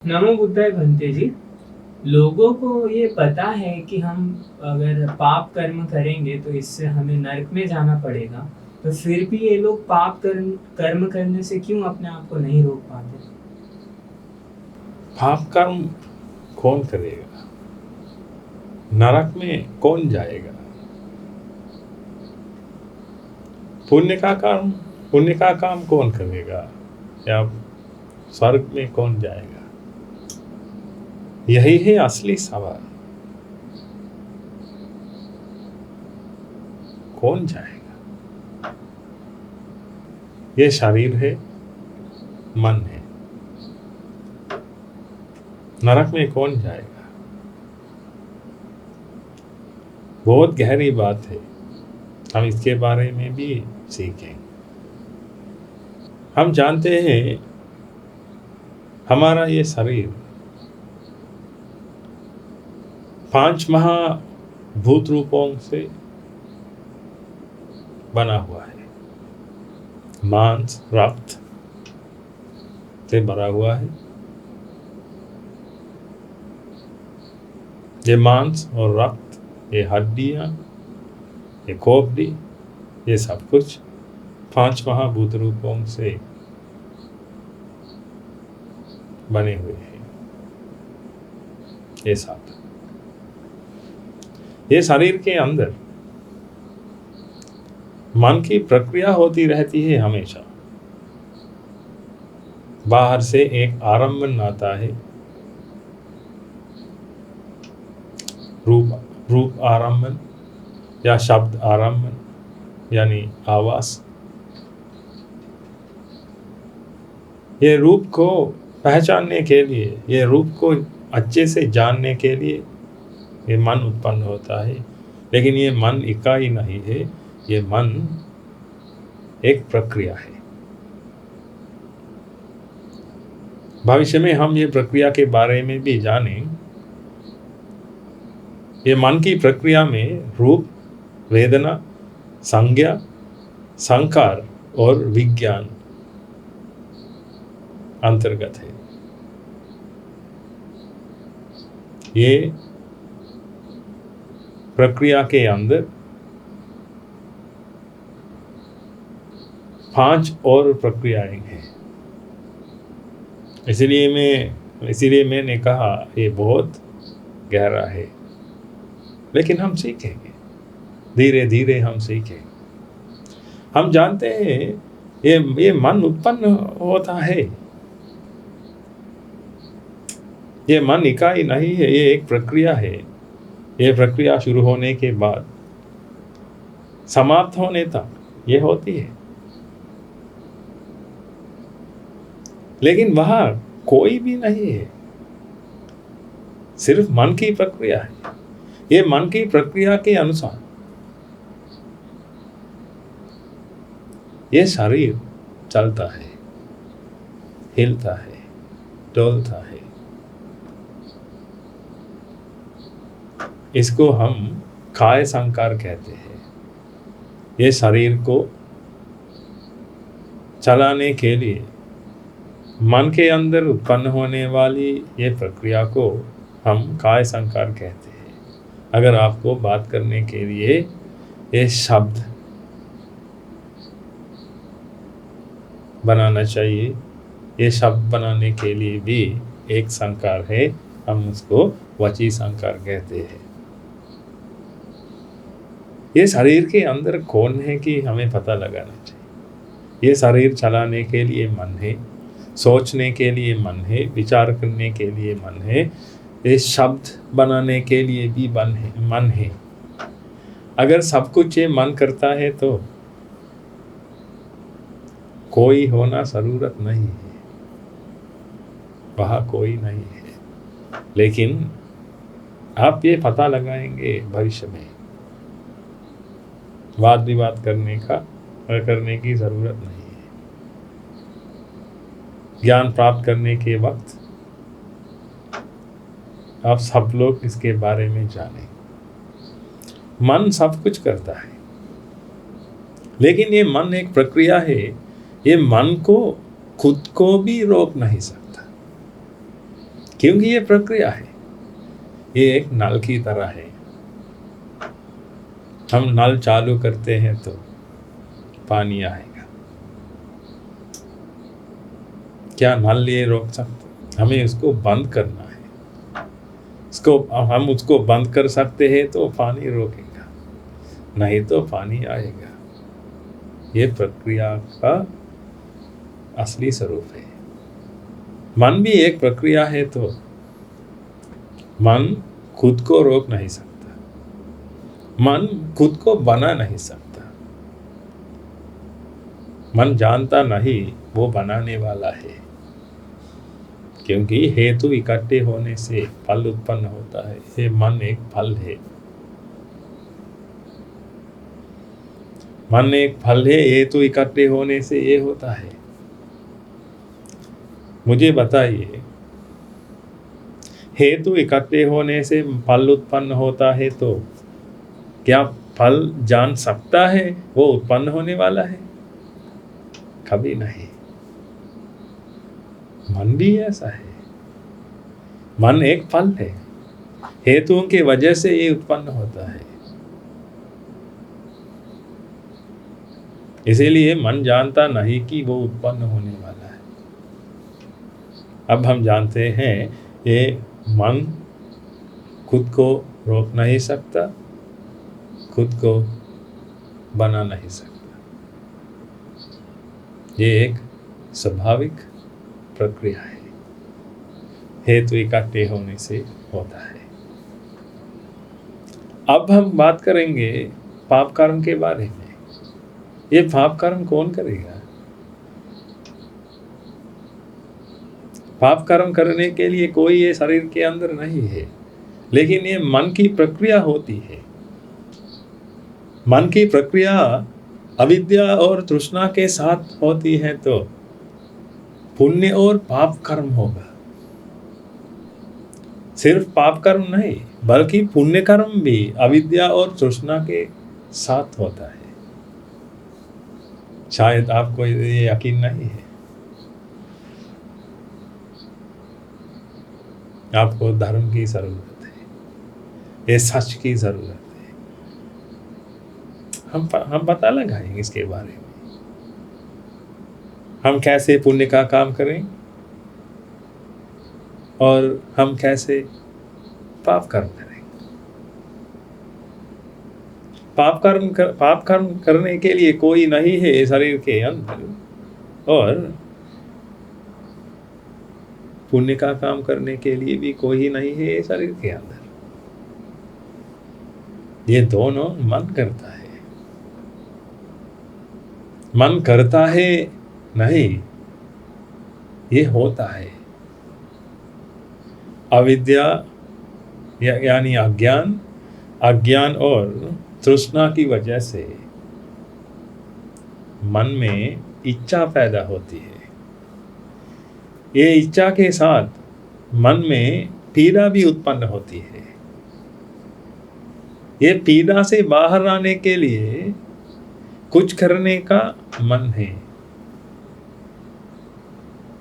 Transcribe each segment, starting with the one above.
नमो बुद्धाय भंते जी। लोगों को ये पता है कि हम अगर पाप कर्म करेंगे तो इससे हमें नरक में जाना पड़ेगा। तो फिर भी ये लोग पाप कर्म कर्म करने से क्यों अपने आप को नहीं रोक पाते? पाप कर्म कौन करेगा? नरक में कौन जाएगा? पुण्य का काम कौन करेगा? या स्वर्ग में कौन जाएगा? यही है असली सवाल। कौन जाएगा? ये शरीर है, मन है। नरक में कौन जाएगा? बहुत गहरी बात है। हम इसके बारे में भी सीखें। हम जानते हैं हमारा ये शरीर 5 महाभूत रूपों से बना हुआ है। मांस, रक्त से भरा हुआ है। ये मांस और रक्त, ये हड्डियां, ये खोपड़ी, ये सब कुछ 5 महाभूत रूपों से बने हुए हैं। ये सब ये शरीर के अंदर मन की प्रक्रिया होती रहती है हमेशा। बाहर से एक आरंभन आता है, रूप आरंभन या शब्द आरंभन यानी आवाज। ये रूप को पहचानने के लिए, ये रूप को अच्छे से जानने के लिए ये मन उत्पन्न होता है। लेकिन ये मन इकाई नहीं है, ये मन एक प्रक्रिया है। भविष्य में हम ये प्रक्रिया के बारे में भी जानें। ये मन की प्रक्रिया में रूप, वेदना, संज्ञा, संकार और विज्ञान अंतर्गत है। ये प्रक्रिया के अंदर 5 और प्रक्रियाएं हैं। इसीलिए मैंने कहा ये बहुत गहरा है। लेकिन हम सीखेंगे, धीरे धीरे हम सीखेंगे। हम जानते हैं ये मन उत्पन्न होता है। ये मन इकाई नहीं है, ये एक प्रक्रिया है। ये प्रक्रिया शुरू होने के बाद समाप्त होने तक ये होती है। लेकिन वहां कोई भी नहीं है, सिर्फ मन की प्रक्रिया है। ये मन की प्रक्रिया के अनुसार ये शरीर चलता है, हिलता है, डोलता है। इसको हम काय संकार कहते हैं। ये शरीर को चलाने के लिए मन के अंदर उत्पन्न होने वाली ये प्रक्रिया को हम काय संकार कहते हैं। अगर आपको बात करने के लिए ये शब्द बनाना चाहिए, ये शब्द बनाने के लिए भी एक संकार है, हम उसको वची संकार कहते हैं। ये शरीर के अंदर कौन है कि हमें पता लगाना चाहिए। ये शरीर चलाने के लिए मन है, सोचने के लिए मन है, विचार करने के लिए मन है, ये शब्द बनाने के लिए भी मन है। अगर सब कुछ ये मन करता है तो कोई होना जरूरत नहीं है, वहाँ कोई नहीं है। लेकिन आप ये पता लगाएंगे भविष्य में, वाद विवाद करने की जरूरत नहीं है। ज्ञान प्राप्त करने के वक्त आप सब लोग इसके बारे में जानें। मन सब कुछ करता है, लेकिन ये मन एक प्रक्रिया है। ये मन को खुद को भी रोक नहीं सकता। क्योंकि ये प्रक्रिया है, ये एक नल की तरह है। हम नल चालू करते हैं तो पानी आएगा। क्या नल ये रोक सकते? हमें उसको बंद करना है। हम उसको बंद कर सकते हैं तो पानी रोकेगा, नहीं तो पानी आएगा। ये प्रक्रिया का असली स्वरूप है। मन भी एक प्रक्रिया है, तो मन खुद को रोक नहीं सकता, मन खुद को बना नहीं सकता। मन जानता नहीं वो बनाने वाला है, क्योंकि हेतु इकट्ठे होने से फल उत्पन्न होता है। ये मन एक फल है, मन एक फल है, हेतु इकट्ठे होने से ये होता है। मुझे बताइए, हेतु इकट्ठे होने से फल उत्पन्न होता है, तो क्या फल जान सकता है वो उत्पन्न होने वाला है? कभी नहीं। मन भी ऐसा है, मन एक फल है, हेतुओं की वजह से ये उत्पन्न होता है। इसीलिए मन जानता नहीं कि वो उत्पन्न होने वाला है। अब हम जानते हैं ये मन खुद को रोक नहीं सकता, खुद को बना नहीं सकता। ये एक स्वाभाविक प्रक्रिया है, हेतु इकट्ठे होने से होता है। अब हम बात करेंगे पाप कर्म के बारे में। ये पाप कर्म कौन करेगा? पाप कर्म करने के लिए कोई ये शरीर के अंदर नहीं है, लेकिन ये मन की प्रक्रिया होती है। मन की प्रक्रिया अविद्या और तृष्णा के साथ होती है, तो पुण्य और पाप कर्म होगा। सिर्फ पाप कर्म नहीं, बल्कि पुण्य कर्म भी अविद्या और तृष्णा के साथ होता है। शायद आपको ये यकीन नहीं है। आपको धर्म की जरूरत है, ये सच की जरूरत है। हम पता लगाएंगे इसके बारे में। हम कैसे पुण्य का काम करें और हम कैसे पाप कर्म करें। पाप कर्म करने के लिए कोई नहीं है शरीर के अंदर, और पुण्य का काम करने के लिए भी कोई नहीं है शरीर के अंदर। ये दोनों मन करता है। मन करता है नहीं, ये होता है। अविद्या यानी अज्ञान और तृष्णा की वजह से मन में इच्छा पैदा होती है। ये इच्छा के साथ मन में पीड़ा भी उत्पन्न होती है। ये पीड़ा से बाहर आने के लिए कुछ करने का मन है।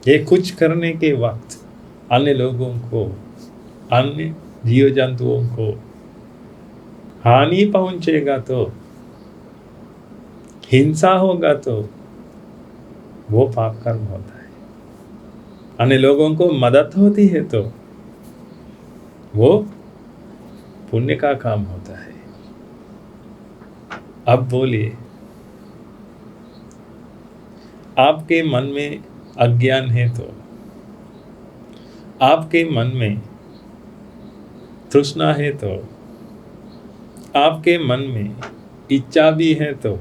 ये कुछ करने के वक्त अन्य लोगों को, अन्य जीव जंतुओं को हानि पहुंचेगा, तो हिंसा होगा, तो वो पाप कर्म होता है। अन्य लोगों को मदद होती है, तो वो पुण्य का काम होता है। अब बोलिए, आपके मन में अज्ञान है, तो आपके मन में तृष्णा है, तो आपके मन में इच्छा भी है, तो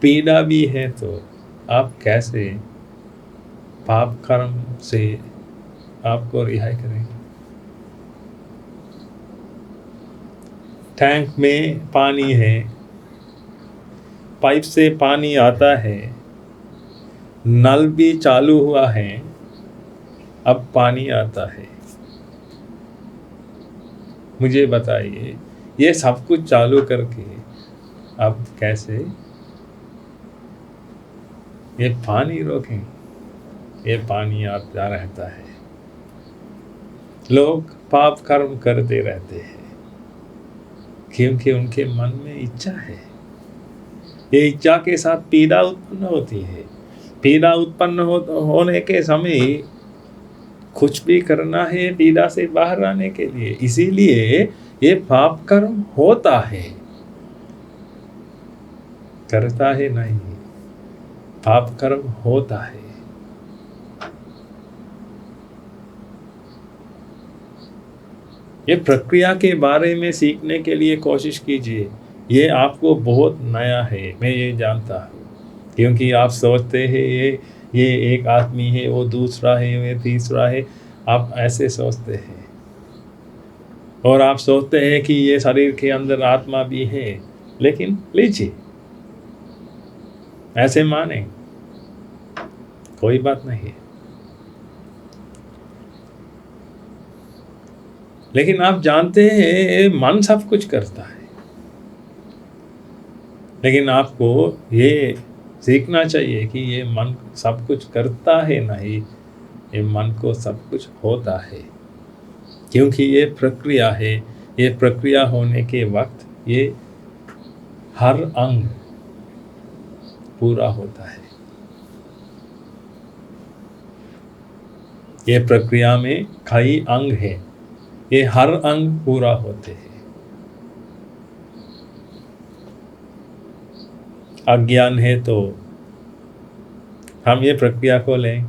पीड़ा भी है, तो आप कैसे पाप कर्म से आपको रिहाई करेंगे? टैंक में पानी है, पाइप से पानी आता है, नल भी चालू हुआ है, अब पानी आता है। मुझे बताइए, ये सब कुछ चालू करके अब कैसे ये पानी रोकें? ये पानी आता रहता है, लोग पाप कर्म करते रहते हैं क्योंकि उनके मन में इच्छा है। ये इच्छा के साथ पीड़ा उत्पन्न होती है। पीड़ा उत्पन्न होने के समय कुछ भी करना है पीड़ा से बाहर आने के लिए, इसीलिए ये पाप कर्म होता है, करता है नहीं, पाप कर्म होता है। ये प्रक्रिया के बारे में सीखने के लिए कोशिश कीजिए। ये आपको बहुत नया है, मैं ये जानता हूँ, क्योंकि आप सोचते हैं ये एक आदमी है, वो दूसरा है, ये तीसरा है, आप ऐसे सोचते हैं। और आप सोचते हैं कि ये शरीर के अंदर आत्मा भी है, लेकिन लीजिए, ऐसे माने, कोई बात नहीं है। लेकिन आप जानते हैं मन सब कुछ करता है, लेकिन आपको ये सीखना चाहिए कि ये मन सब कुछ करता है नहीं, ये मन को सब कुछ होता है, क्योंकि ये प्रक्रिया है। ये प्रक्रिया होने के वक्त ये हर अंग पूरा होता है। ये प्रक्रिया में कई अंग है, ये हर अंग पूरा होते हैं। अज्ञान है तो हम ये प्रक्रिया को लें,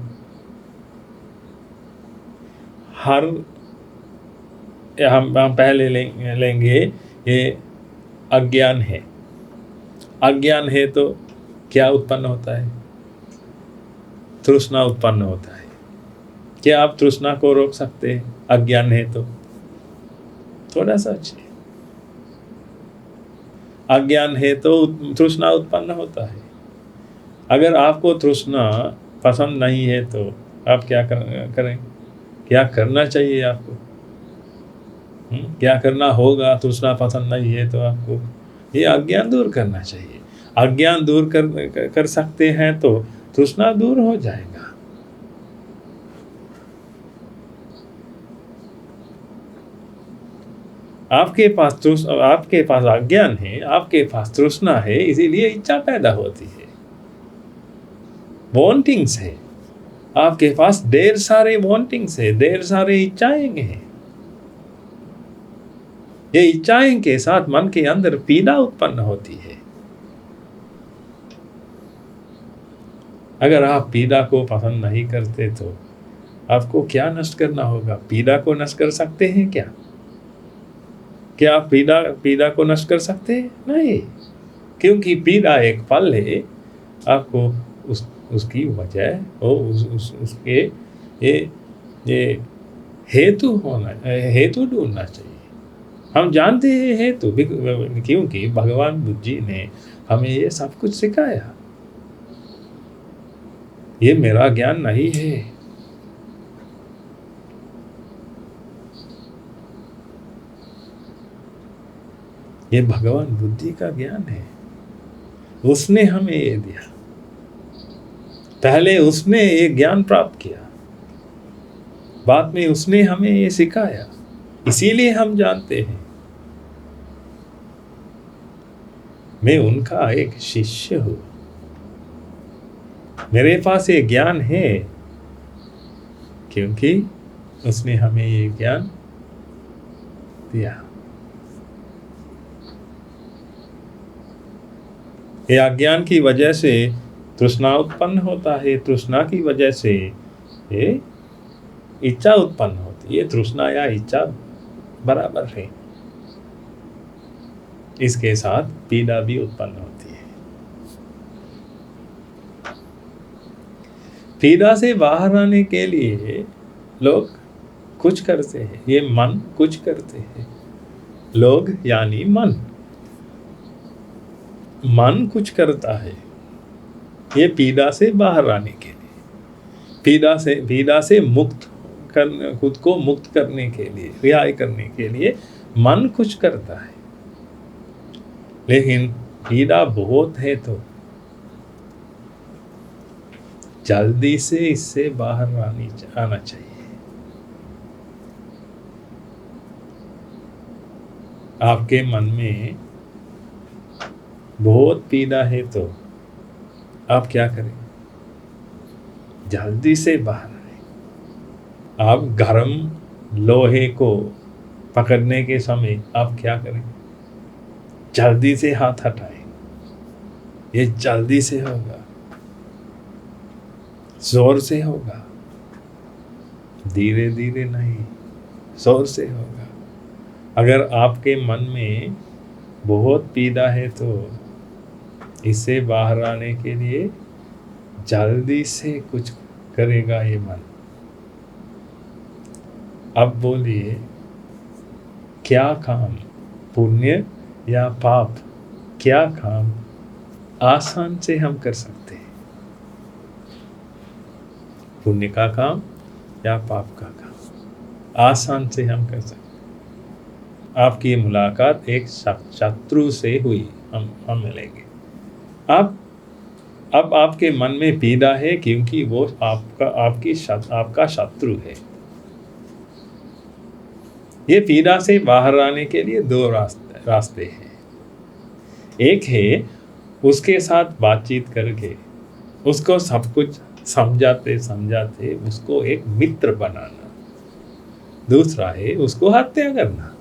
हम पहले लेंगे ये अज्ञान है। अज्ञान है तो क्या उत्पन्न होता है? तृष्णा उत्पन्न होता है। क्या आप तृष्णा को रोक सकते हैं? अज्ञान है तो थोड़ा सा अच्छे। अज्ञान है तो तृष्णा उत्पन्न होता है। अगर आपको तृष्णा पसंद नहीं है तो आप क्या करें? क्या करना चाहिए आपको? क्या करना होगा? तृष्णा पसंद नहीं है तो आपको ये अज्ञान दूर करना चाहिए। अज्ञान दूर कर सकते हैं तो तृष्णा दूर हो जाएगा। आपके पास अज्ञान है, आपके पास तृष्णा है, इसीलिए इच्छा पैदा होती है, वांटिंग्स है। आपके पास ढेर सारे वांटिंग्स है, ढेर सारे इच्छाएं हैं। ये इच्छाएं के साथ मन के अंदर पीड़ा उत्पन्न होती है। अगर आप पीड़ा को पसंद नहीं करते तो आपको क्या नष्ट करना होगा? पीड़ा को नष्ट कर सकते हैं क्या? क्या आप पीड़ा को नष्ट कर सकते हैं? नहीं, क्योंकि पीड़ा एक फल है। आपको उसकी वजह और उसके ये हेतु ढूंढना चाहिए। हम जानते हैं हेतु, क्योंकि भगवान बुद्ध जी ने हमें ये सब कुछ सिखाया। ये मेरा ज्ञान नहीं है, ये भगवान बुद्धि का ज्ञान है। उसने हमें ये दिया, पहले उसने ये ज्ञान प्राप्त किया, बाद में उसने हमें ये सिखाया, इसीलिए हम जानते हैं। मैं उनका एक शिष्य हूँ, मेरे पास ये ज्ञान है क्योंकि उसने हमें ये ज्ञान दिया। ये अज्ञान की वजह से तृष्णा उत्पन्न होता है, तृष्णा की वजह से ये इच्छा उत्पन्न होती है। तृष्णा या इच्छा बराबर है, इसके साथ पीड़ा भी उत्पन्न होती है। पीड़ा से बाहर आने के लिए लोग कुछ करते हैं, ये मन कुछ करते हैं। लोग यानी मन कुछ करता है ये पीड़ा से बाहर आने के लिए, पीड़ा से मुक्त करने, खुद को मुक्त करने के लिए, रिहाई करने के लिए मन कुछ करता है। लेकिन पीड़ा बहुत है तो जल्दी से इससे बाहर आना चाहिए। आपके मन में बहुत पीड़ा है तो आप क्या करें? जल्दी से बाहर आए। आप गर्म लोहे को पकड़ने के समय आप क्या करें? जल्दी से हाथ हटाएं। ये जल्दी से होगा, जोर से होगा, धीरे धीरे नहीं, जोर से होगा। अगर आपके मन में बहुत पीड़ा है तो इससे बाहर आने के लिए जल्दी से कुछ करेगा ये मन। अब बोलिए, क्या काम, पुण्य या पाप, क्या काम आसान से हम कर सकते हैं? पुण्य का काम या पाप का काम आसान से हम कर सकते हैं। आपकी मुलाकात एक शत्रु से हुई, हम मिलेंगे। अब आपके मन में पीड़ा है क्योंकि वो आपका शत्रु है। ये पीड़ा से बाहर आने के लिए दो रास्ते हैं। एक है उसके साथ बातचीत करके उसको सब कुछ समझाते समझाते उसको एक मित्र बनाना। दूसरा है उसको हत्या करना।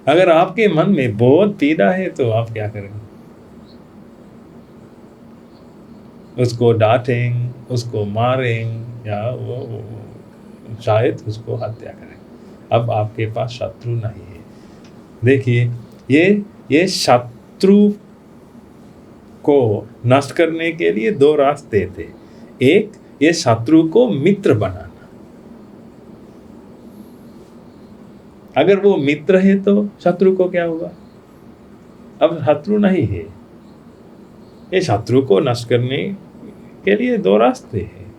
अगर आपके मन में बहुत पीड़ा है तो आप क्या करेंगे? उसको डांटेंगे, उसको मारेंगे या वो शायद उसको हत्या करें। अब आपके पास शत्रु नहीं है। देखिए, ये शत्रु को नष्ट करने के लिए दो रास्ते थे। एक, ये शत्रु को मित्र बनाना। अगर वो मित्र है तो शत्रु को क्या होगा? अब शत्रु नहीं है। ये शत्रु को नष्ट करने के लिए दो रास्ते हैं।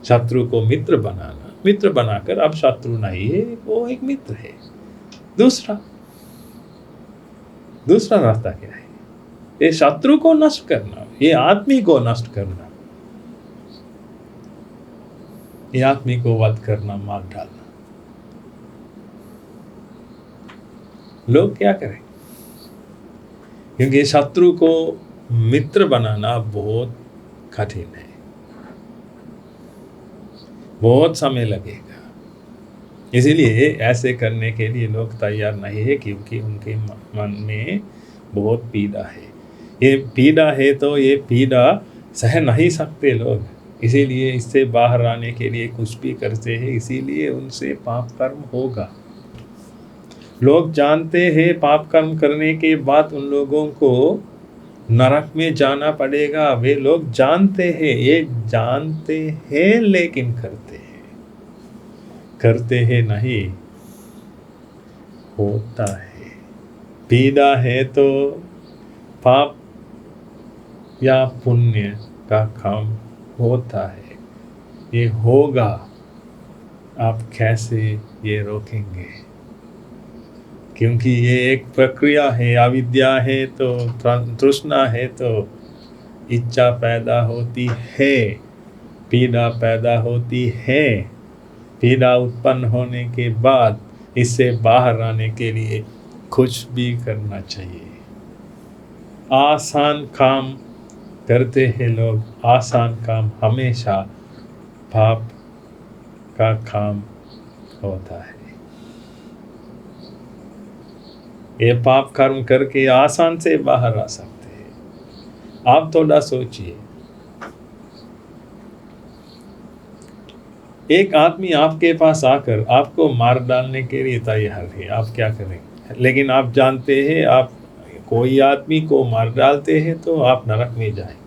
शत्रु को मित्र बनाना, मित्र बनाकर अब शत्रु नहीं है, वो एक मित्र है। दूसरा रास्ता क्या है? ये शत्रु को नष्ट करना, ये आदमी को नष्ट करना, ये आदमी को वध करना, मार डालना। लोग क्या करें? क्योंकि शत्रु को मित्र बनाना बहुत कठिन है, बहुत समय लगेगा। इसीलिए ऐसे करने के लिए लोग तैयार नहीं है, क्योंकि उनके मन में बहुत पीड़ा है। ये पीड़ा है तो ये पीड़ा सह नहीं सकते लोग, इसीलिए इससे बाहर आने के लिए कुछ भी करते हैं। इसीलिए उनसे पाप कर्म होगा। लोग जानते हैं पाप कर्म करने के बाद उन लोगों को नरक में जाना पड़ेगा। वे लोग जानते हैं, ये जानते हैं, लेकिन करते हैं नहीं, होता है। पीड़ा है तो पाप या पुण्य का काम होता है, ये होगा। आप कैसे ये रोकेंगे? क्योंकि ये एक प्रक्रिया है। अविद्या है तो तृष्णा है तो इच्छा पैदा होती है, पीड़ा पैदा होती है। पीड़ा उत्पन्न होने के बाद इससे बाहर आने के लिए कुछ भी करना चाहिए। आसान काम करते हैं लोग। आसान काम हमेशा पाप का काम होता है। ये पाप कर्म करके आसान से बाहर आ सकते हैं। आप थोड़ा सोचिए, एक आदमी आपके पास आकर आपको मार डालने के लिए तैयार है, आप क्या करेंगे? लेकिन आप जानते हैं, आप कोई आदमी को मार डालते हैं तो आप नरक में जाएंगे।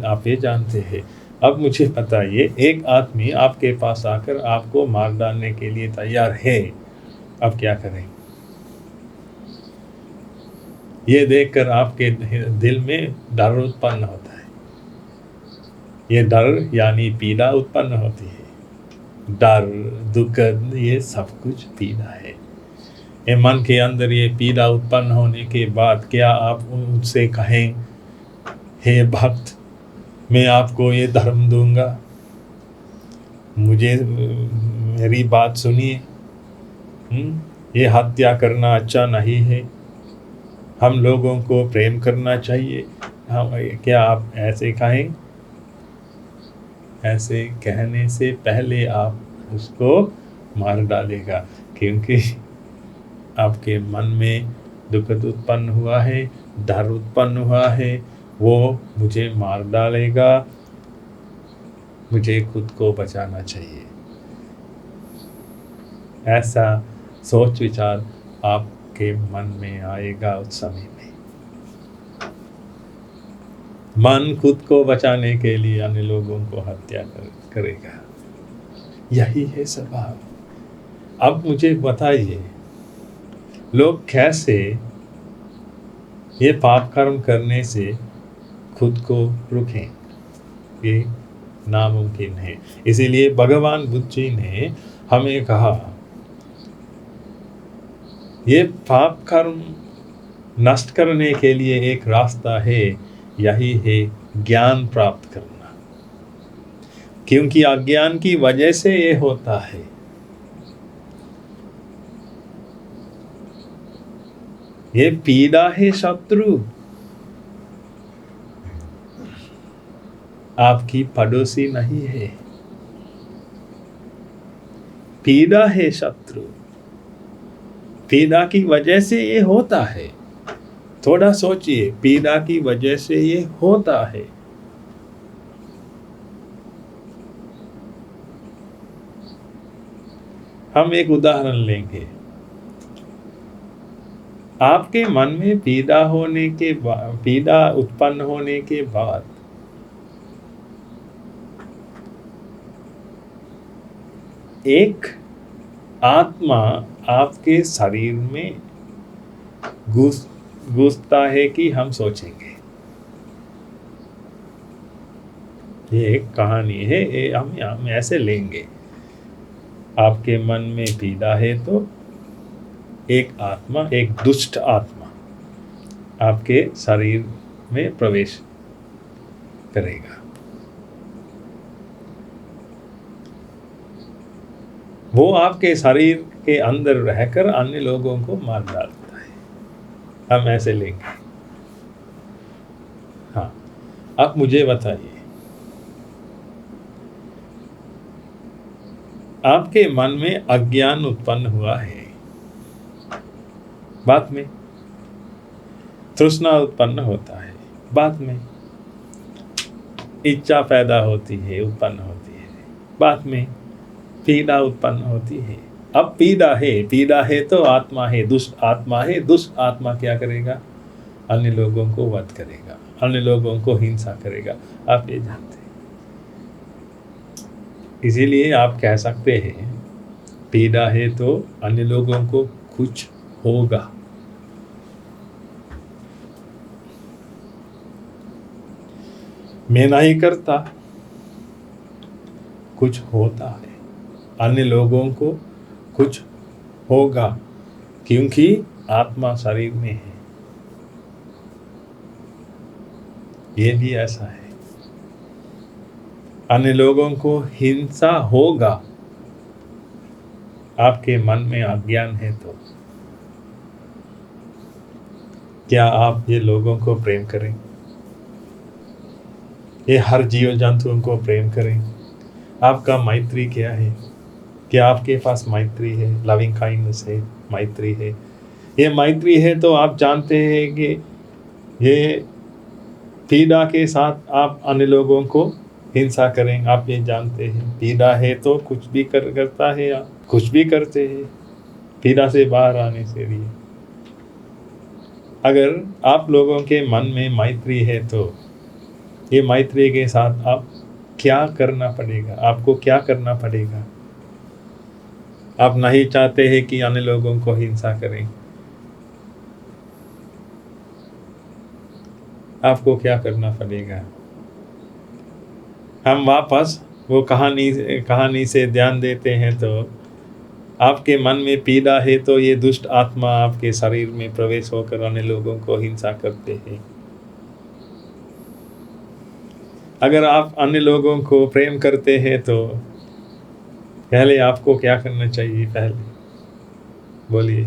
आप ये जानते हैं। अब मुझे बताइए, एक आदमी आपके पास आकर आपको मार डालने के लिए तैयार है, अब क्या करें? ये देखकर आपके दिल में डर उत्पन्न होता है। ये डर यानी पीड़ा उत्पन्न होती है। डर, दुख, ये सब कुछ पीड़ा है। ये मन के अंदर ये पीड़ा उत्पन्न होने के बाद क्या आप उनसे कहें, हे भक्त, मैं आपको ये धर्म दूंगा, मेरी बात सुनिए, ये हत्या करना अच्छा नहीं है, हम लोगों को प्रेम करना चाहिए। हम क्या आप ऐसे कहें? ऐसे कहने से पहले आप उसको मार डालेगा, क्योंकि आपके मन में दुख उत्पन्न हुआ है, डर उत्पन्न हुआ है, वो मुझे मार डालेगा, मुझे खुद को बचाना चाहिए। ऐसा सोच विचार आपके मन में आएगा उस समय में। मन खुद को बचाने के लिए अन्य लोगों को हत्या करेगा। यही है स्वभाव। अब मुझे बताइए, लोग कैसे ये पाप कर्म करने से खुद को रोकें? ये नामुमकिन है। इसीलिए भगवान बुद्ध जी ने हमें कहा, ये पाप कर्म नष्ट करने के लिए एक रास्ता है, यही है ज्ञान प्राप्त करना, क्योंकि अज्ञान की वजह से ये होता है। ये पीड़ा है शत्रु, आपकी पड़ोसी नहीं है। पीड़ा है शत्रु, पीड़ा की वजह से ये होता है। थोड़ा सोचिए, पीड़ा की वजह से ये होता है। हम एक उदाहरण लेंगे। आपके मन में पीड़ा उत्पन्न होने के बाद एक आत्मा आपके शरीर में घुसता है कि हम सोचेंगे। ये एक कहानी है, ये हम ऐसे लेंगे। आपके मन में पीड़ा है तो एक आत्मा, एक दुष्ट आत्मा आपके शरीर में प्रवेश करेगा। वो आपके शरीर के अंदर रहकर अन्य लोगों को मार डालता है। हम ऐसे लेंगे। हाँ, अब मुझे बताइए, आपके मन में अज्ञान उत्पन्न हुआ है, बाद में तृष्णा उत्पन्न होता है, बाद में इच्छा पैदा होती है, उत्पन्न होती है, बाद में पीड़ा उत्पन्न होती है। अब पीड़ा है तो आत्मा है, दुष्ट आत्मा है। दुष्ट आत्मा क्या करेगा? अन्य लोगों को वध करेगा, अन्य लोगों को हिंसा करेगा। आप ये जानते हैं। इसीलिए आप कह सकते हैं, पीड़ा है तो अन्य लोगों को कुछ होगा। मैं नहीं करता, कुछ होता है। अन्य लोगों को कुछ होगा, क्योंकि आत्मा शरीर में है। ये भी ऐसा है। अन्य लोगों को हिंसा होगा, आपके मन में अज्ञान है तो। क्या आप ये लोगों को प्रेम करें? ये हर जीव जंतुओं को प्रेम करें? आपका मैत्री क्या है? क्या आपके पास मैत्री है? लविंग काइंडनेस है, मैत्री है। ये मैत्री है तो आप जानते हैं कि ये पीड़ा के साथ आप अन्य लोगों को हिंसा करें। आप ये जानते हैं, पीड़ा है तो कुछ भी करता है, आप कुछ भी करते हैं पीड़ा से बाहर आने से लिए। अगर आप लोगों के मन में मैत्री है तो ये मैत्री के साथ आप क्या करना पड़ेगा? आपको क्या करना पड़ेगा? आप नहीं चाहते हैं कि अन्य लोगों को हिंसा करें, आपको क्या करना पड़ेगा? हम वापस वो कहानी से ध्यान देते हैं तो आपके मन में पीड़ा है तो ये दुष्ट आत्मा आपके शरीर में प्रवेश होकर अन्य लोगों को हिंसा करते हैं। अगर आप अन्य लोगों को प्रेम करते हैं तो पहले आपको क्या करना चाहिए? पहले बोलिए।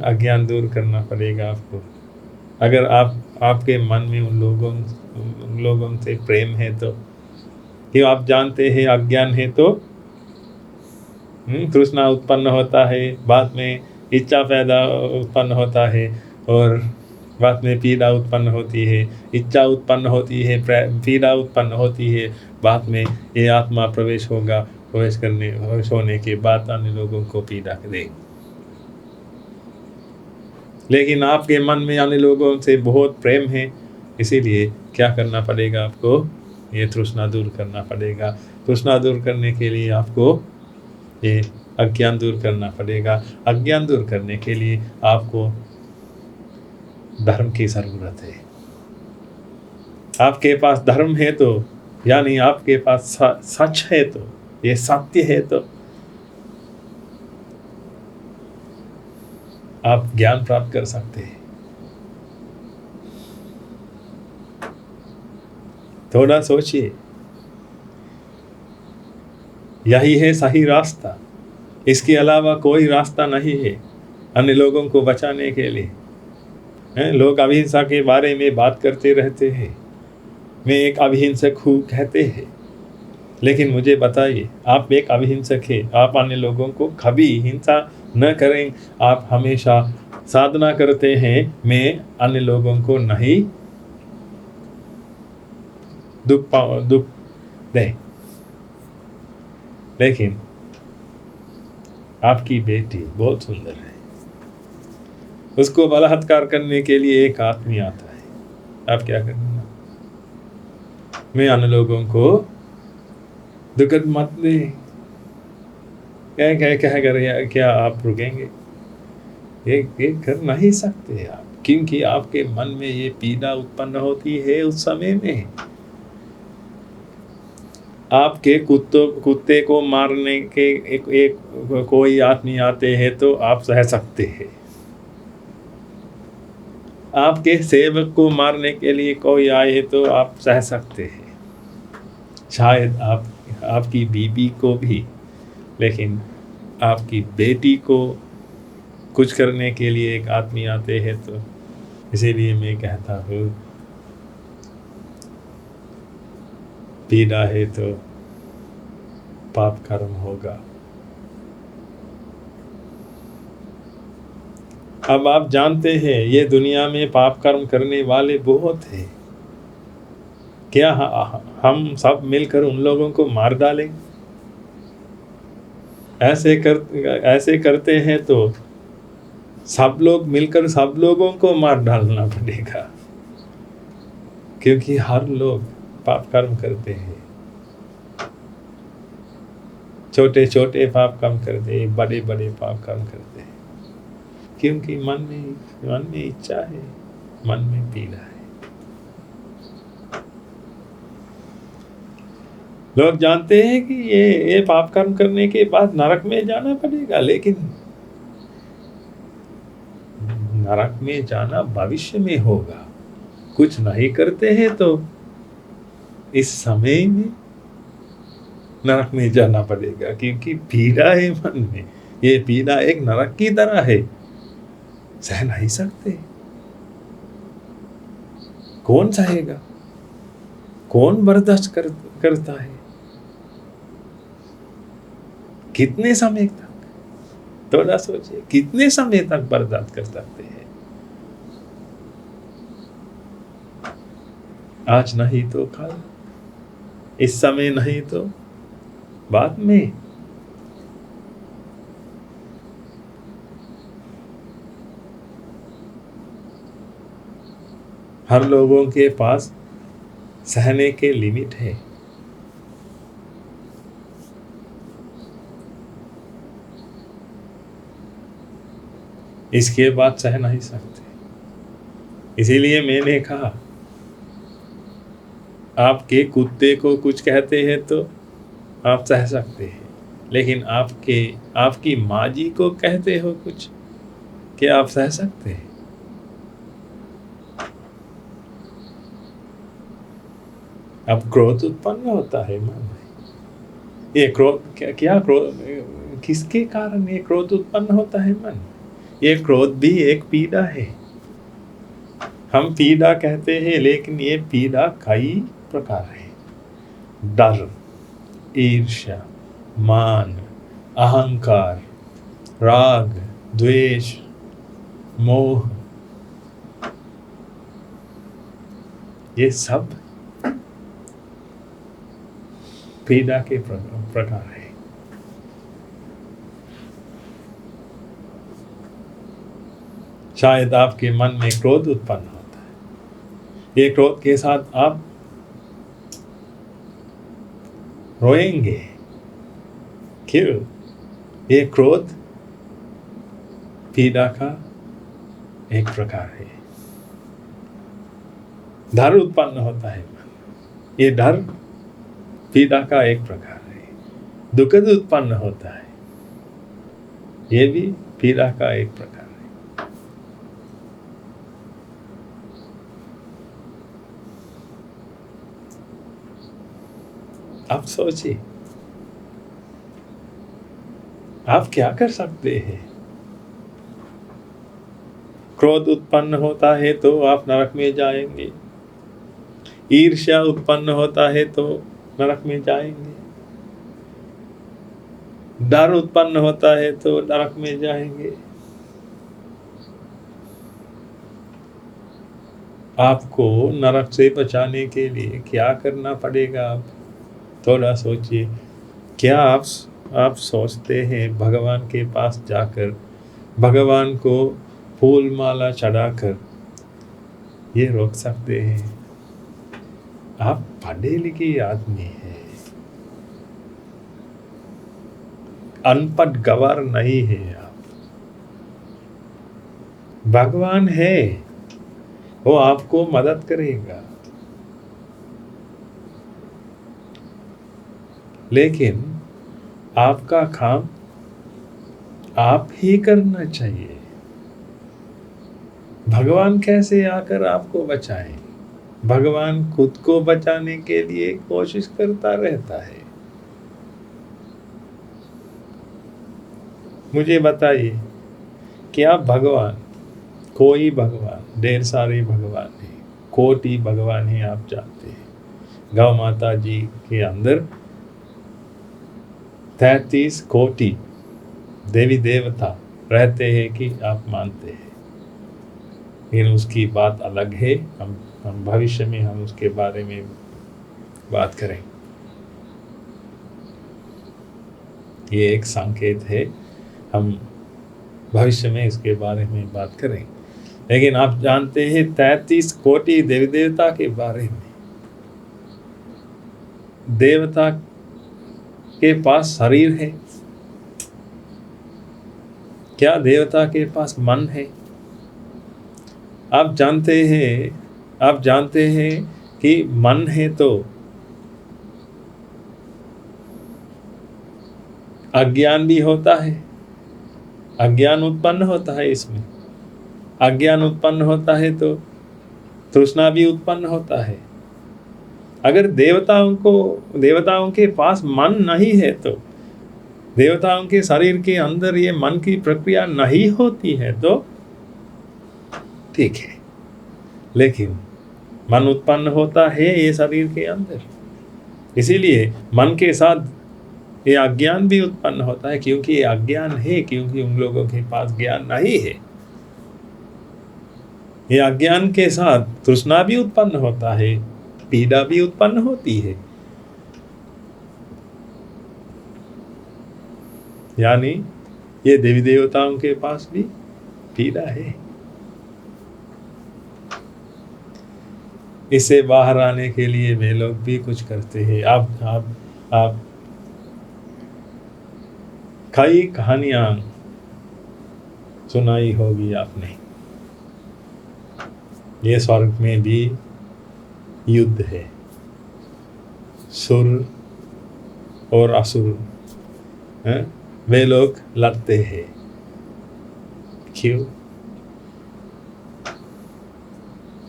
अज्ञान दूर करना पड़ेगा आपको। अगर आपके मन में उन लोगों से प्रेम है तो, कि आप जानते हैं अज्ञान है तो तृष्णा उत्पन्न होता है, बाद में इच्छा पैदा उत्पन्न होता है, और बाद में पीड़ा उत्पन्न होती है, इच्छा उत्पन्न होती है, पीड़ा उत्पन्न होती है, बाद में ये आत्मा प्रवेश होने के बाद अन्य लोगों को पीड़ा दे। लेकिन आपके मन में अन्य लोगों से बहुत प्रेम है, इसीलिए क्या करना पड़ेगा आपको? ये तृष्णा दूर करना पड़ेगा। तृष्णा दूर करने के लिए आपको ये अज्ञान दूर करना पड़ेगा। अज्ञान दूर करने के लिए आपको धर्म की जरूरत है। आपके पास धर्म है तो, यानी आपके पास सच है तो, ये सत्य है तो आप ज्ञान प्राप्त कर सकते हैं। थोड़ा सोचिए, यही है सही रास्ता, इसके अलावा कोई रास्ता नहीं है अन्य लोगों को बचाने के लिए। लोग अहिंसा के बारे में बात करते रहते हैं, मैं एक अहिंसक हूँ कहते हैं, लेकिन मुझे बताइए, आप एक अहिंसक है, आप अन्य लोगों को कभी हिंसा न करें, आप हमेशा साधना करते हैं मैं अन्य लोगों को नहीं दुख दें। लेकिन आपकी बेटी बहुत सुंदर है, उसको बलात्कार करने के लिए एक आदमी आता है, आप क्या करेंगे? मैं अन्य लोगों को दुख मत दे क्या आप रुकेंगे? ये कर नहीं सकते आप, क्योंकि आपके मन में ये पीड़ा उत्पन्न होती है। उस समय में आपके कुत्ते को मारने के एक कोई आदमी आते हैं तो आप सह सकते हैं। आपके सेवक को मारने के लिए कोई आए तो आप सह सकते हैं, शायद आपकी बीबी को भी, लेकिन आपकी बेटी को कुछ करने के लिए एक आदमी आते हैं तो, इसीलिए मैं कहता हूँ पीड़ा है तो पाप कर्म होगा। अब आप जानते हैं ये दुनिया में पाप कर्म करने वाले बहुत हैं। क्या हम सब मिलकर उन लोगों को मार डालें? ऐसे करते हैं तो सब लोग मिलकर सब लोगों को मार डालना पड़ेगा, क्योंकि हर लोग पाप कर्म करते हैं। छोटे छोटे पाप कर्म करते हैं, बड़े बड़े पाप कर्म करते हैं, क्योंकि मन में इच्छा है, मन में पीड़ा है। लोग जानते हैं कि ये पाप कर्म करने के बाद नरक में जाना पड़ेगा, लेकिन नरक में जाना भविष्य में होगा। कुछ नहीं करते हैं तो इस समय में नरक में जाना पड़ेगा, क्योंकि पीड़ा है मन में। ये पीड़ा एक नरक की तरह है, सह नहीं सकते। कौन सहेगा? कौन बर्दाश्त करता है? कितने समय तक? थोड़ा सोचिए, कितने समय तक बर्दाश्त कर सकते हैं? आज नहीं तो कल, इस समय नहीं तो बाद में। हर लोगों के पास सहने के लिमिट है। इसके बाद सह नहीं सकते। इसीलिए मैंने कहा, आपके कुत्ते को कुछ कहते हैं तो आप सह सकते हैं, लेकिन आपकी माँ जी को कहते हो कुछ, क्या आप सह सकते हैं? अब क्रोध उत्पन्न होता है मन में, ये क्रोध क्या क्रोध, किसके कारण ये क्रोध उत्पन्न होता है मन? ये क्रोध भी एक पीड़ा है। हम पीड़ा कहते हैं, लेकिन ये पीड़ा कई प्रकार है। डर, ईर्ष्या, मान, अहंकार, राग, द्वेष, मोह, ये सब पीड़ा के प्रकार है। शायद आपके मन में क्रोध उत्पन्न होता है, ये क्रोध के साथ आप रोएंगे। क्यों? ये क्रोध पीड़ा का एक प्रकार है। डर उत्पन्न होता है, ये डर पीड़ा का एक प्रकार है। दुख उत्पन्न होता है, ये भी पीड़ा का एक प्रकार है। आप सोचिए, आप क्या कर सकते हैं? क्रोध उत्पन्न होता है तो आप नरक में जाएंगे। ईर्ष्या उत्पन्न होता है तो नरक में जाएंगे। डर उत्पन्न होता है तो नरक में जाएंगे। आपको नरक से बचाने के लिए क्या करना पड़ेगा? आप थोड़ा सोचिए। क्या आप सोचते हैं भगवान के पास जाकर भगवान को फूल माला चढ़ाकर ये रोक सकते हैं? आप पढ़े लिखे आदमी हैं, अनपढ़ गवार नहीं है आप। भगवान है, वो आपको मदद करेगा, लेकिन आपका काम आप ही करना चाहिए। भगवान कैसे आकर आपको बचाए? भगवान खुद को बचाने के लिए कोशिश करता रहता है। मुझे बताइए, क्या भगवान, कोई भगवान, ढेर सारे भगवान है, कोटि भगवान है, आप जानते हैं। गौ माता जी के अंदर 33 कोटि देवी देवता रहते हैं कि आप मानते हैं, लेकिन उसकी बात अलग है। हम भविष्य में हम उसके बारे में बात करें। ये एक संकेत है, हम भविष्य में इसके बारे में बात करें। लेकिन आप जानते हैं 33 कोटि देवी देवता के बारे में। देवता के पास शरीर है क्या? देवता के पास मन है? आप जानते हैं कि मन है तो अज्ञान भी होता है, अज्ञान उत्पन्न होता है। इसमें अज्ञान उत्पन्न होता है तो तृष्णा भी उत्पन्न होता है। अगर देवताओं के पास मन नहीं है तो, देवताओं के शरीर के अंदर ये मन की प्रक्रिया नहीं होती है तो ठीक है, लेकिन मन उत्पन्न होता है ये शरीर के अंदर। इसीलिए मन के साथ ये अज्ञान भी उत्पन्न होता है, क्योंकि ये अज्ञान है, क्योंकि उन लोगों के पास ज्ञान नहीं है। ये अज्ञान के साथ तृष्णा भी उत्पन्न होता है, पीड़ा भी उत्पन्न होती है। यानी ये देवी देवताओं के पास भी पीड़ा है। इससे बाहर आने के लिए वे लोग भी कुछ करते हैं। आप कई कहानियां सुनाई होगी आपने। ये स्वर्ग में भी युद्ध है, सुर और असुर हैं? वे लोग लड़ते हैं। क्यों?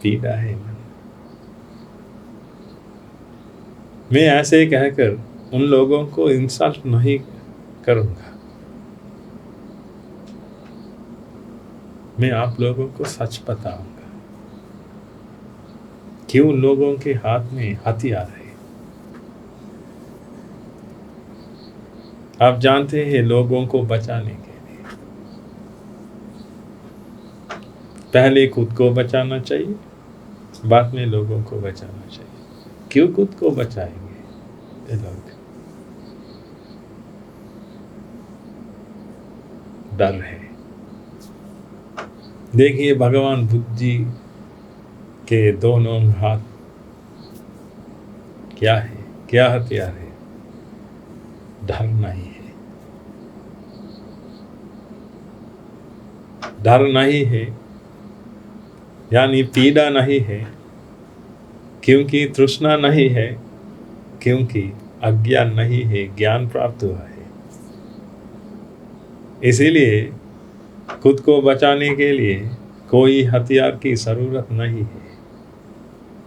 पीड़ा है मन। मैं ऐसे कहकर उन लोगों को इंसल्ट नहीं करूँगा। मैं आप लोगों को सच बताऊंगा। क्यों लोगों के हाथ में हथियार है? आप जानते हैं, लोगों को बचाने के लिए पहले खुद को बचाना चाहिए, बाद में लोगों को बचाना चाहिए। क्यों खुद को बचाएंगे ये लोग? डर है। देखिए, भगवान बुद्ध जी के दोनों हाथ क्या है, क्या हथियार है? डर नहीं है। डर नहीं है यानी पीड़ा नहीं है, क्योंकि तृष्णा नहीं है, क्योंकि अज्ञान नहीं है, ज्ञान प्राप्त हुआ है। इसीलिए खुद को बचाने के लिए कोई हथियार की जरूरत नहीं है।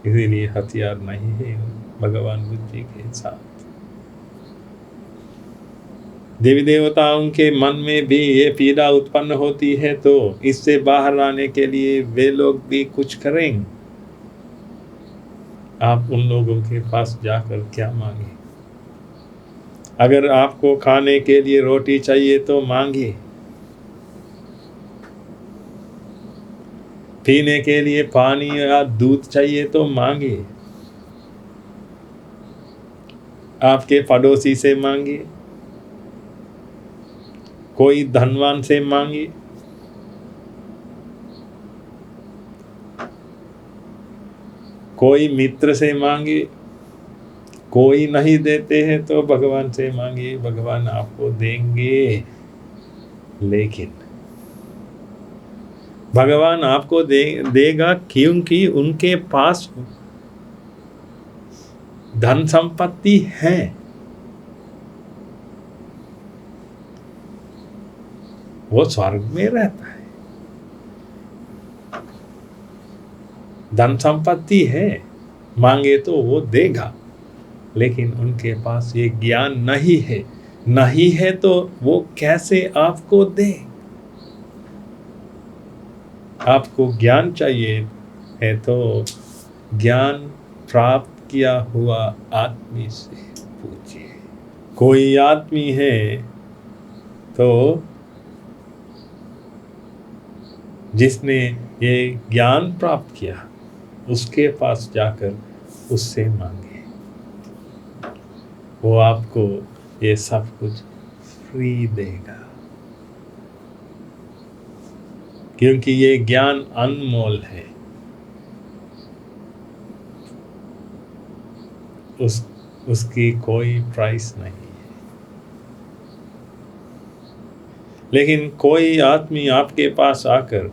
इसीलिए हथियार नहीं है भगवान बुद्ध जी के साथ। देवी देवताओं के मन में भी ये पीड़ा उत्पन्न होती है, तो इससे बाहर आने के लिए वे लोग भी कुछ करेंगे। आप उन लोगों के पास जाकर क्या मांगे? अगर आपको खाने के लिए रोटी चाहिए तो मांगे, पीने के लिए पानी या दूध चाहिए तो मांगे, आपके पड़ोसी से मांगे, कोई धनवान से मांगे, कोई मित्र से मांगे। कोई नहीं देते हैं तो भगवान से मांगे, भगवान आपको देंगे। लेकिन भगवान आपको देगा क्योंकि उनके पास धन संपत्ति है। वो स्वर्ग में रहता है, धन संपत्ति है, मांगे तो वो देगा। लेकिन उनके पास ये ज्ञान नहीं है तो वो कैसे आपको दे? आपको ज्ञान चाहिए है तो ज्ञान प्राप्त किया हुआ आदमी से पूछिए। कोई आदमी है तो जिसने ये ज्ञान प्राप्त किया, उसके पास जाकर उससे मांगे। वो आपको ये सब कुछ फ्री देगा, क्योंकि ये ज्ञान अनमोल है। उसकी कोई प्राइस नहीं है। लेकिन कोई आदमी आपके पास आकर,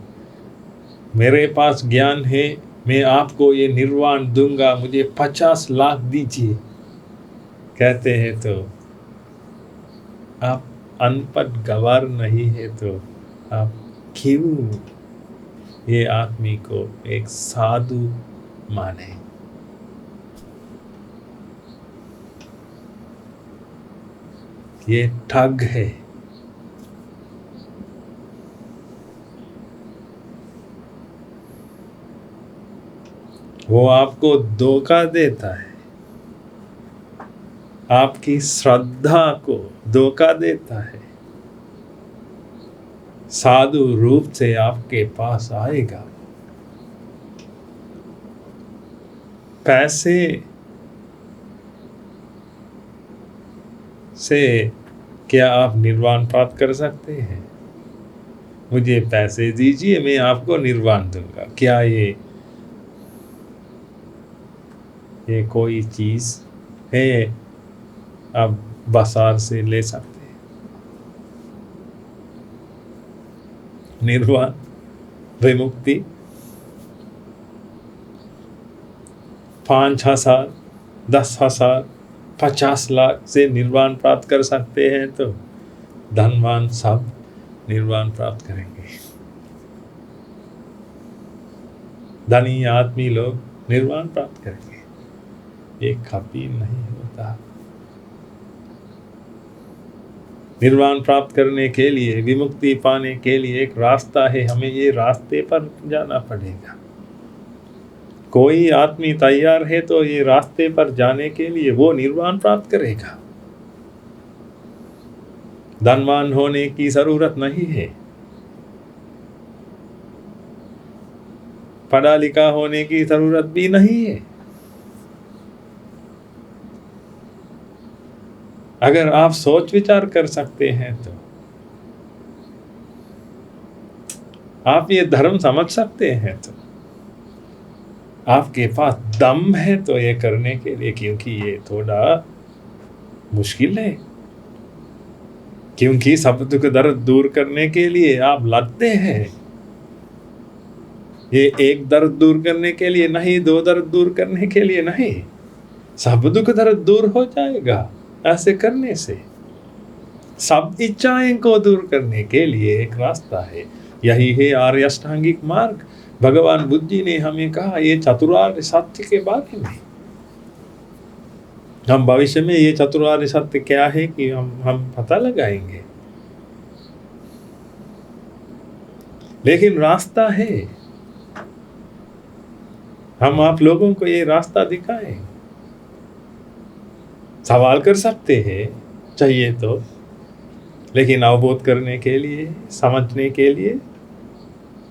मेरे पास ज्ञान है, मैं आपको ये निर्वाण दूंगा, मुझे 50 लाख दीजिए, कहते हैं तो आप अनपढ़ गवार नहीं है तो आप क्यों ये आदमी को एक साधु माने? ये ठग है। वो आपको धोखा देता है, आपकी श्रद्धा को धोखा देता है। साधु रूप से आपके पास आएगा। पैसे से क्या आप निर्वाण प्राप्त कर सकते हैं? मुझे पैसे दीजिए, मैं आपको निर्वाण दूंगा। क्या ये कोई चीज है आप बाजार से ले सकते हैं? निर्वाण, विमुक्ति 5,000, 10,000, 50 लाख से निर्वाण प्राप्त कर सकते हैं तो धनवान सब निर्वाण प्राप्त करेंगे। धनी आदमी लोग निर्वाण प्राप्त करेंगे। ये कभी नहीं होता। निर्वाण प्राप्त करने के लिए, विमुक्ति पाने के लिए एक रास्ता है, हमें ये रास्ते पर जाना पड़ेगा। कोई आदमी तैयार है तो ये रास्ते पर जाने के लिए वो निर्वाण प्राप्त करेगा। धनवान होने की जरूरत नहीं है, पढ़ा लिखा होने की जरूरत भी नहीं है। अगर आप सोच विचार कर सकते हैं तो आप ये धर्म समझ सकते हैं, तो आपके पास दम है तो ये करने के लिए, क्योंकि ये थोड़ा मुश्किल है। क्योंकि सब दुख दर्द दूर करने के लिए आप लड़ते हैं। ये एक दर्द दूर करने के लिए नहीं, दो दर्द दूर करने के लिए नहीं, सब दुख दर्द दूर हो जाएगा ऐसे करने से। सब इच्छाएं को दूर करने के लिए एक रास्ता है, यही है आर्य अष्टांगिक मार्ग। भगवान बुद्ध जी ने हमें कहा ये चतुरार्य सत्य के बारे में। हम भविष्य में ये चतुरार्य सत्य क्या है कि हम पता लगाएंगे, लेकिन रास्ता है। हम आप लोगों को ये रास्ता दिखाएं। सवाल कर सकते हैं चाहिए तो, लेकिन अवबोध करने के लिए, समझने के लिए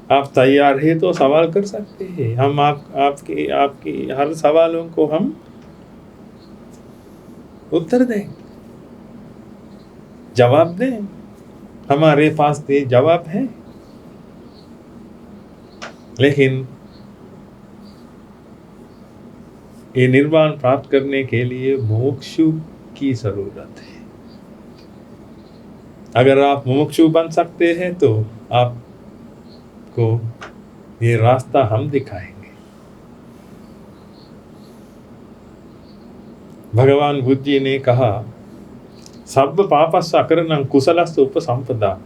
आप तैयार है तो सवाल कर सकते हैं। हम आपकी हर सवालों को हम उत्तर दें, जवाब दें। हमारे पास ये जवाब है, लेकिन ये निर्वाण प्राप्त करने के लिए मुमुक्षु की जरूरत है। अगर आप मुमुक्षु बन सकते हैं तो आपको ये रास्ता हम दिखाएंगे। भगवान बुद्ध जी ने कहा सब पापस्य अकरणं कुशलस्य उपसंपदा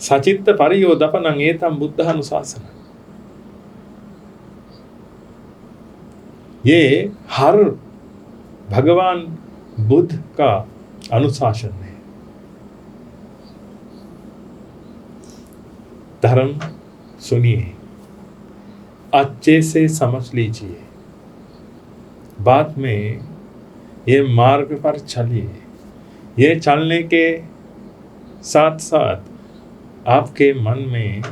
सचित्त परियोदपनं एतं बुद्धानुशासनम्। ये हर भगवान बुद्ध का अनुशासन है। धर्म सुनिए, अच्छे से समझ लीजिए, बाद में ये मार्ग पर चलिए। ये चलने के साथ साथ आपके मन में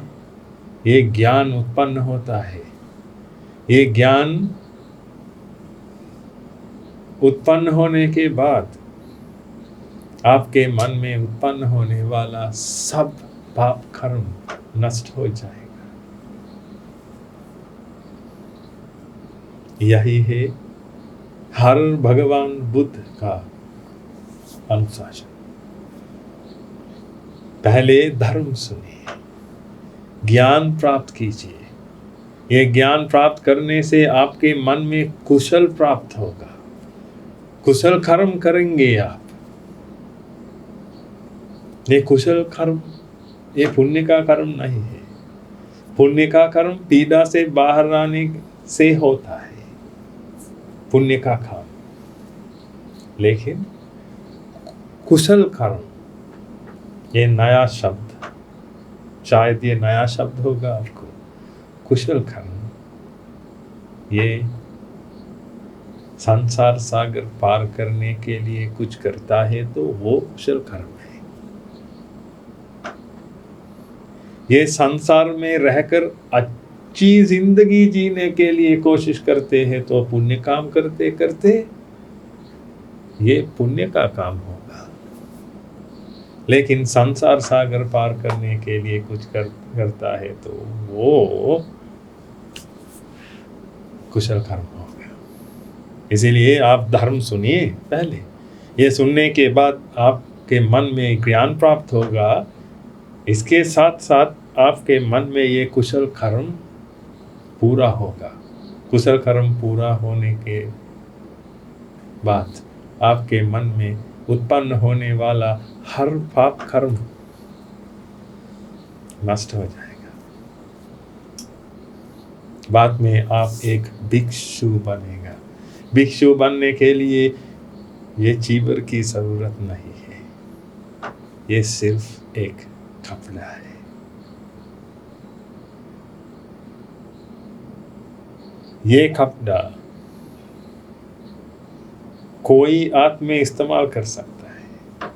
ये ज्ञान उत्पन्न होता है। ये ज्ञान उत्पन्न होने के बाद आपके मन में उत्पन्न होने वाला सब पाप कर्म नष्ट हो जाएगा। यही है हर भगवान बुद्ध का अनुशासन। पहले धर्म सुनिए, ज्ञान प्राप्त कीजिए। ये ज्ञान प्राप्त करने से आपके मन में कुशल प्राप्त होगा। कुशल कर्म करेंगे आप। ये कुशल कर्म ये पुण्य का कर्म नहीं है। पुण्य का कर्म पीड़ा से बाहर आने से होता है, पुण्य का काम। लेकिन कुशल कर्म ये नया शब्द, शायद ये नया शब्द होगा आपको। कुशल कर्म ये संसार सागर पार करने के लिए कुछ करता है तो वो कुशल कर्म है। ये संसार में रहकर अच्छी जिंदगी जीने के लिए कोशिश करते हैं तो पुण्य काम करते करते ये पुण्य का काम होगा। लेकिन संसार सागर पार करने के लिए कुछ करता है तो वो कुशल कर्म होगा। इसीलिए आप धर्म सुनिए पहले। ये सुनने के बाद आपके मन में ज्ञान प्राप्त होगा। इसके साथ साथ आपके मन में ये कुशल कर्म पूरा होगा। कुशल कर्म पूरा होने के बाद आपके मन में उत्पन्न होने वाला हर पाप कर्म नष्ट हो जाएगा। बाद में आप एक भिक्षु बनेगा। भिक्षु बनने के लिए ये चीवर की जरूरत नहीं है। ये सिर्फ एक कपड़ा है। ये कपड़ा कोई आदमी इस्तेमाल कर सकता है,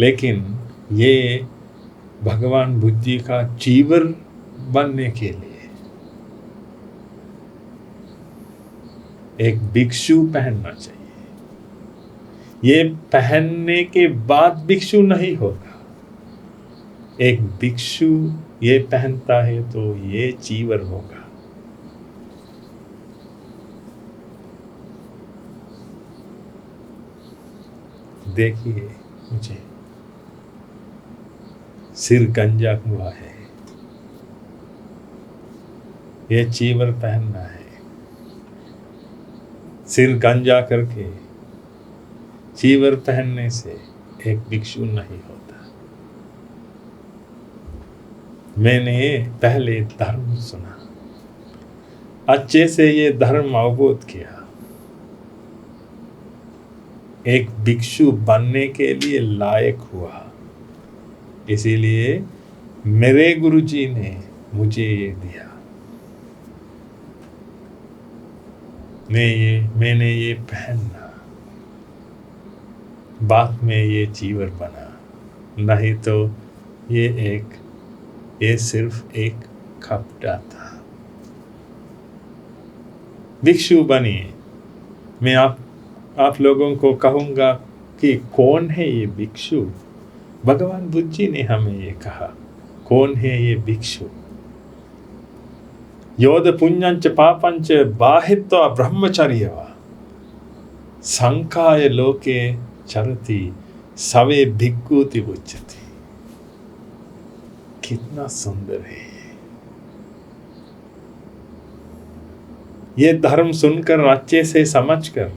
लेकिन ये भगवान बुद्ध जी का चीवर बनने के लिए एक भिक्षु पहनना चाहिए। ये पहनने के बाद भिक्षु नहीं होगा। एक भिक्षु ये पहनता है तो ये चीवर होगा। देखिए, मुझे सिर गंजा हुआ है, ये चीवर पहनना है। सिर गंजा करके चीवर पहनने से एक भिक्षु नहीं होता। मैंने पहले धर्म सुना, अच्छे से ये धर्म अवबोध किया। एक भिक्षु बनने के लिए लायक हुआ, इसीलिए मेरे गुरुजी ने मुझे ये दिया। मैंने ये पहना, बाद में ये चीवर बना, नहीं तो ये सिर्फ एक कपड़ा था। भिक्षु बनिए। मैं आप लोगों को कहूँगा कि कौन है ये भिक्षु। भगवान बुद्ध जी ने हमें ये कहा, कौन है ये भिक्षु। योद पुण्यंच पापंच बाहित्वा ब्रह्मचर्यवा संकाय लोके चरति सवे भिक्खूति उच्यते। कितना सुंदर है ये धर्म सुनकर, अच्छे से समझकर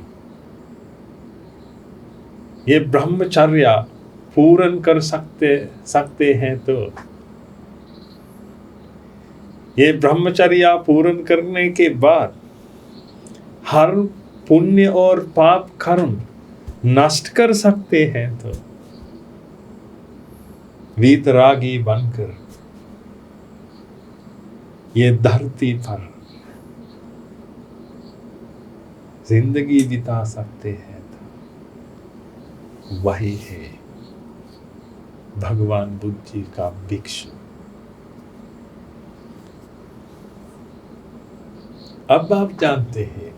ये ब्रह्मचर्य पूर्ण कर सकते हैं तो ये ब्रह्मचर्य पूर्ण करने के बाद हर पुण्य और पाप कर्म नष्ट कर सकते हैं तो वीतरागी बनकर ये धरती पर जिंदगी बिता सकते हैं तो वही है भगवान बुद्ध जी का भिक्षु। अब आप जानते हैं,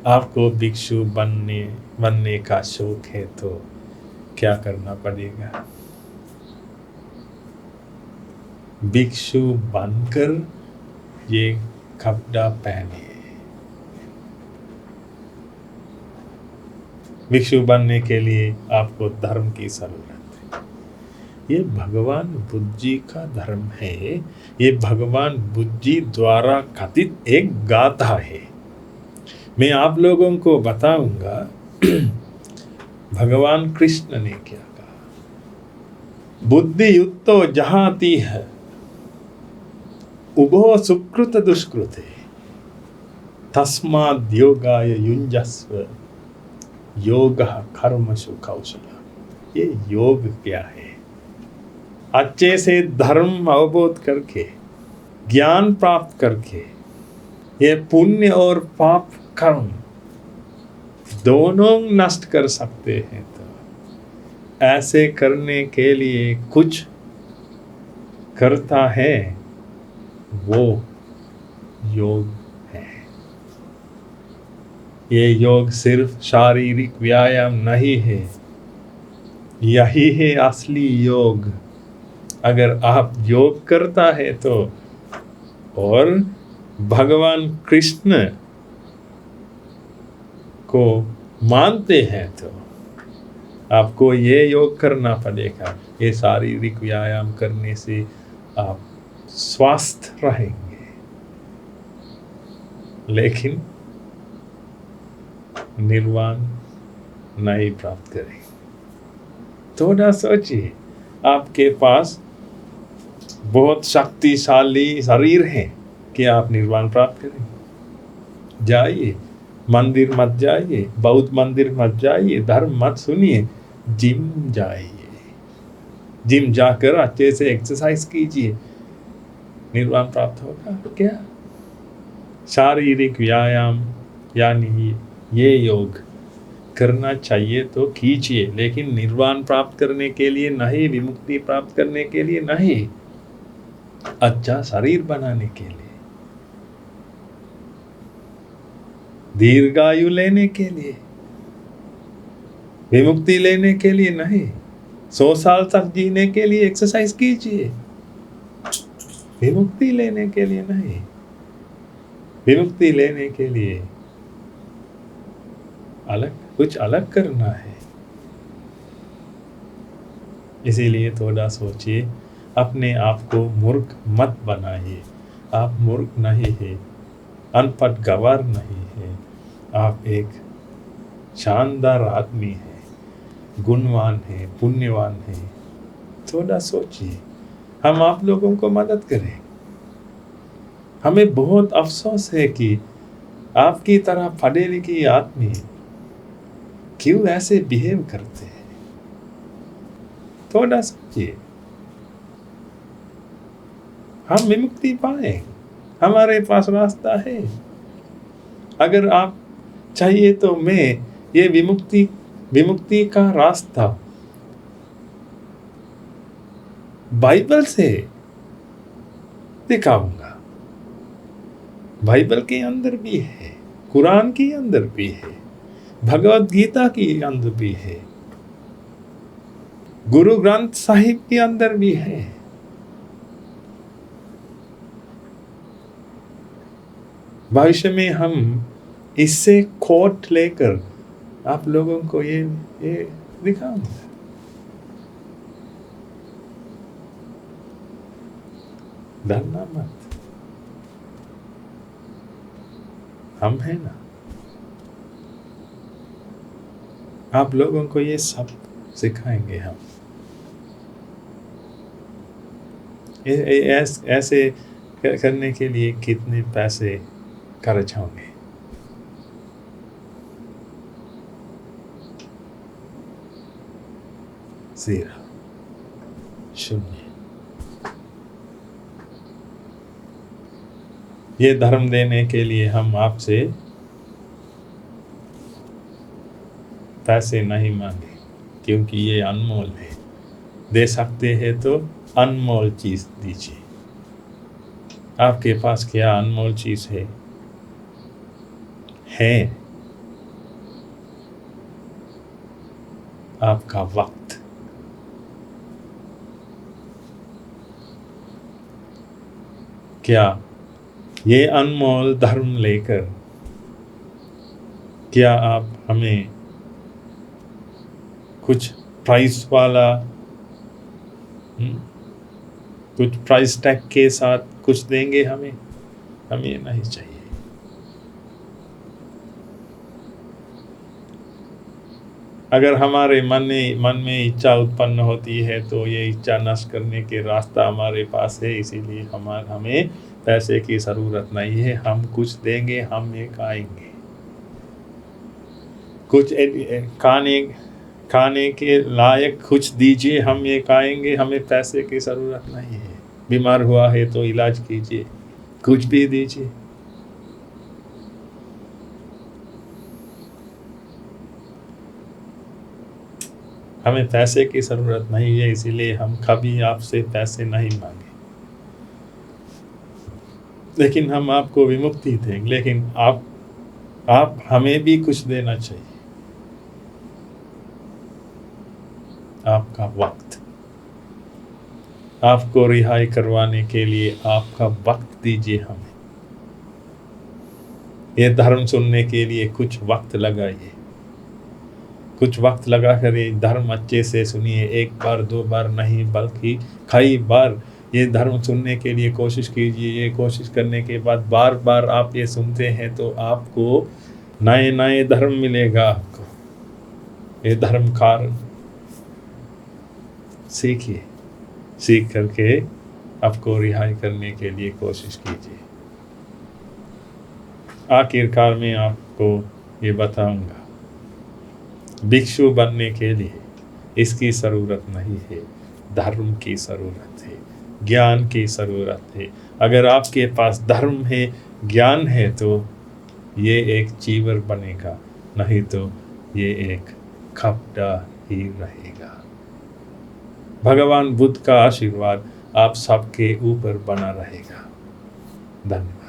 आपको भिक्षु बनने का शौक है तो क्या करना पड़ेगा। भिक्षु बनकर ये कपड़ा पहने। भिक्षु बनने के लिए आपको धर्म की जरूरत है। ये भगवान बुद्ध जी का धर्म है। ये भगवान बुद्ध जी द्वारा कथित एक गाथा है। मैं आप लोगों को बताऊंगा भगवान कृष्ण ने क्या कहा। बुद्धि युक्तो जहाती है उभो सुकृत दुष्कृते तस्माद् योगाय युञ्जस्व योगः कर्मसु कौशलम्। ये योग क्या है। अच्छे से धर्म अवबोध करके, ज्ञान प्राप्त करके, ये पुण्य और पाप कर्म दोनों नष्ट कर सकते हैं तो ऐसे करने के लिए कुछ करता है, वो योग है। ये योग सिर्फ शारीरिक व्यायाम नहीं है, यही है असली योग। अगर आप योग करता है तो और भगवान कृष्ण को मानते हैं तो आपको ये योग करना पड़ेगा। ये शारीरिक व्यायाम करने से आप स्वस्थ रहेंगे, लेकिन निर्वाण नहीं प्राप्त करेंगे। थोड़ा सोचिए, आपके पास बहुत शक्तिशाली शरीर है कि आप निर्वाण प्राप्त करेंगे। जाइए, मंदिर मत जाइए, बौद्ध मंदिर मत जाइए, धर्म मत सुनिए, जिम जाइए। जिम जाकर अच्छे से एक्सरसाइज कीजिए, निर्वाण प्राप्त होगा क्या? शारीरिक व्यायाम यानी ये योग करना चाहिए तो कीजिए, लेकिन निर्वाण प्राप्त करने के लिए नहीं, विमुक्ति प्राप्त करने के लिए नहीं, अच्छा शरीर बनाने के लिए, दीर्घायु लेने के लिए, विमुक्ति लेने के लिए नहीं। 100 साल तक जीने के लिए एक्सरसाइज कीजिए, विमुक्ति लेने के लिए नहीं। विमुक्ति लेने के लिए कुछ अलग करना है। इसीलिए थोड़ा सोचिए, अपने आप को मूर्ख मत बनाइए। आप मूर्ख नहीं है, अनपढ़ गंवार नहीं है, आप एक शानदार आदमी है, गुणवान है, पुण्यवान है। थोड़ा सोचिए, हम आप लोगों को मदद करें। हमें बहुत अफसोस है कि आपकी तरह पढ़े लिखे आदमी क्यों ऐसे बिहेव करते हैं। थोड़ा सोचिए, हम विमुक्ति पाए, हमारे पास रास्ता है। अगर आप चाहिए तो मैं ये विमुक्ति का रास्ता बाइबल से दिखाऊंगा। बाइबल के अंदर भी है, कुरान के अंदर भी है, भगवत गीता के अंदर भी है, गुरु ग्रंथ साहिब के अंदर भी है। भविष्य में हम इससे कोट लेकर आप लोगों को ये दिखाऊंगा। डरना मत, हम हैं ना। आप लोगों को ये सब सिखाएंगे हम। ऐसे करने के लिए कितने पैसे खर्च होंगे? ज़ीरो, शून्य। ये धर्म देने के लिए हम आपसे पैसे नहीं मांगे, क्योंकि ये अनमोल है। दे सकते हैं तो अनमोल चीज दीजिए। आपके पास क्या अनमोल चीज है? आपका वक्त। क्या ये अनमोल धर्म लेकर क्या आप हमें कुछ प्राइस वाला, कुछ प्राइस टैग के साथ कुछ देंगे हमें? हमें नहीं चाहिए। अगर हमारे मन में इच्छा उत्पन्न होती है तो ये इच्छा नष्ट करने के रास्ता हमारे पास है। इसीलिए हमें पैसे की ज़रूरत नहीं है। हम कुछ देंगे, हम ये खाएंगे। कुछ खाने के लायक कुछ दीजिए, हम ये खाएंगे। हमें पैसे की ज़रूरत नहीं है। बीमार हुआ है तो इलाज कीजिए, कुछ भी दीजिए। हमें पैसे की ज़रूरत नहीं है, इसीलिए हम कभी आपसे पैसे नहीं मांगे। लेकिन हम आपको विमुक्ति देंगे, लेकिन आप हमें भी कुछ देना चाहिए। आपका वक्त, आपको रिहाई करवाने के लिए आपका वक्त दीजिए हमें। ये धर्म सुनने के लिए कुछ वक्त लगाइए, कुछ वक्त लगा कर ये धर्म अच्छे से सुनिए। एक बार दो बार नहीं, बल्कि कई बार ये धर्म सुनने के लिए कोशिश कीजिए। ये कोशिश करने के बाद बार बार आप ये सुनते हैं तो आपको नए नए धर्म मिलेगा। आपको ये धर्म कारण सीखिए, सीख करके आपको रिहाई करने के लिए कोशिश कीजिए। आखिरकार में आपको ये बताऊंगा, भिक्षु बनने के लिए इसकी ज़रूरत नहीं है। धर्म की ज़रूरत है, ज्ञान की ज़रूरत है। अगर आपके पास धर्म है, ज्ञान है, तो ये एक चीवर बनेगा, नहीं तो ये एक खपड़ा ही रहेगा। भगवान बुद्ध का आशीर्वाद आप सबके ऊपर बना रहेगा। धन्यवाद।